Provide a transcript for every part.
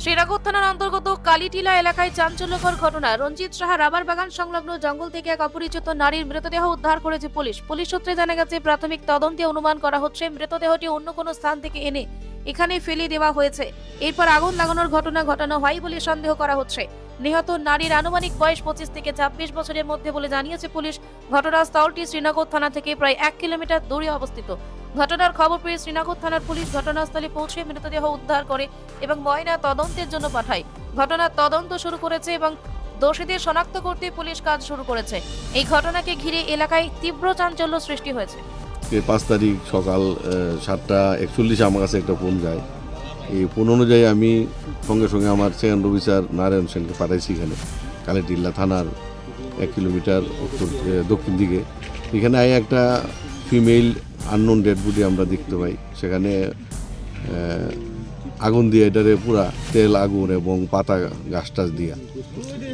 শ্রীরাগর থানার অন্তর্গত কালীটিলা এলাকায় চাঞ্চল্যকর ঘটনা। রঞ্জিত সাহা রাবার বাগান সংলগ্ন জঙ্গল থেকে এক অপরিচিত নারীর মৃতদেহ উদ্ধার করেছে পুলিশ। পুলিশ সূত্রে জানা গেছে, প্রাথমিক তদন্তে অনুমান করা হচ্ছে মৃতদেহটি অন্য কোনো স্থান থেকে এনে এখানে ফেলে দেওয়া হয়েছে। এরপর আগুন লাগানোর ঘটনা ঘটানো হয় বলে সন্দেহ করা হচ্ছে। নিহত নারীর আনুমানিক বয়স 25 থেকে 26 বছরের মধ্যে বলে জানিয়েছে পুলিশ। ঘটনাস্থলটি শ্রীনগর থানা থেকে প্রায় 1 কিলোমিটার দূরে অবস্থিত। ঘটনার খবর পেয়ে শ্রীনগর থানার পুলিশ ঘটনাস্থলে পৌঁছে মৃতদেহ উদ্ধার করে এবং ময়না তদন্তের জন্য পাঠায়। ঘটনার তদন্ত শুরু করেছে এবং দোষীদের শনাক্ত করতে পুলিশ কাজ শুরু করেছে। এই ঘটনাকে ঘিরে এলাকায় তীব্র চাঞ্চল্য সৃষ্টি হয়েছে। 5 তারিখ সকাল 7:41 আমার কাছে একটা ফোন যায়। এই ফোন অনুযায়ী আমি সঙ্গে সঙ্গে আমার সেকেন্ড অফিসার নারায়ণ সেনকে পাঠাইছি এখানে কালীটিলা থানার 1 কিলোমিটার দক্ষিণ দিকে। এখানে একটা ফিমেল আননোন ডেড বডি আমরা দেখতে পাই। সেখানে আগুন দিয়ে এটারে পুরা তেল আগুন এবং পাতা গাছ টাছ দিয়া,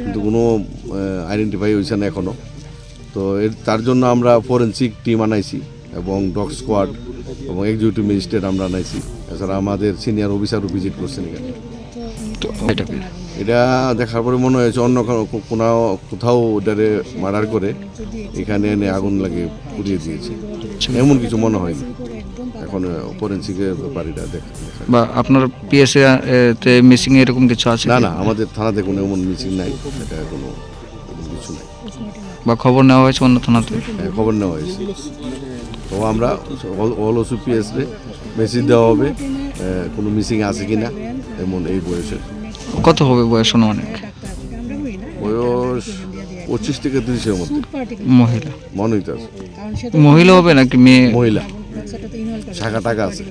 কিন্তু কোনো আইডেন্টিফাই হয়েছে না এখনও। তো তার জন্য আমরা ফরেন্সিক টিম আনাইছি এবং ডগ স্কোয়াড এবং এক্সিকিউটিভ ম্যাজিস্ট্রেট আমরা আনাইছি। এছাড়া আমাদের সিনিয়র অফিসারও ভিজিট করছেন এখানে। এটা দেখার পরে মনে হয়েছে অন্য কোথাও ওটারে মার্ডার করে এখানে এনে আগুন লাগিয়ে পুড়িয়ে দিয়েছে, এমন কিছু মনে হয়নি। এখন ফরেন্সিকের ব্যাপারটা দেখা বা আপনার পিএসএ তে মিসিং এরকম কিছু আছে? না, আমাদের থানাতে কোনো এমন মিসিং নাই, এটা কোনো কিছু নাই। বা খবর নেওয়া হয়েছে অন্য থানাতে? খবর নেওয়া হয়েছে। তো আমরা অল ওসিপিএস রে মেসেজ দেওয়া হবে কোনো মিসিং আছে কিনা এমন। এই বয়সের কত হবে বয়স? অনেক বয়স 25 থেকে 30-এর মধ্যে। মহিলা মনে হইতে মহিলা হবে নাকি মেয়ে? মহিলা, শাখা টাকা আছে।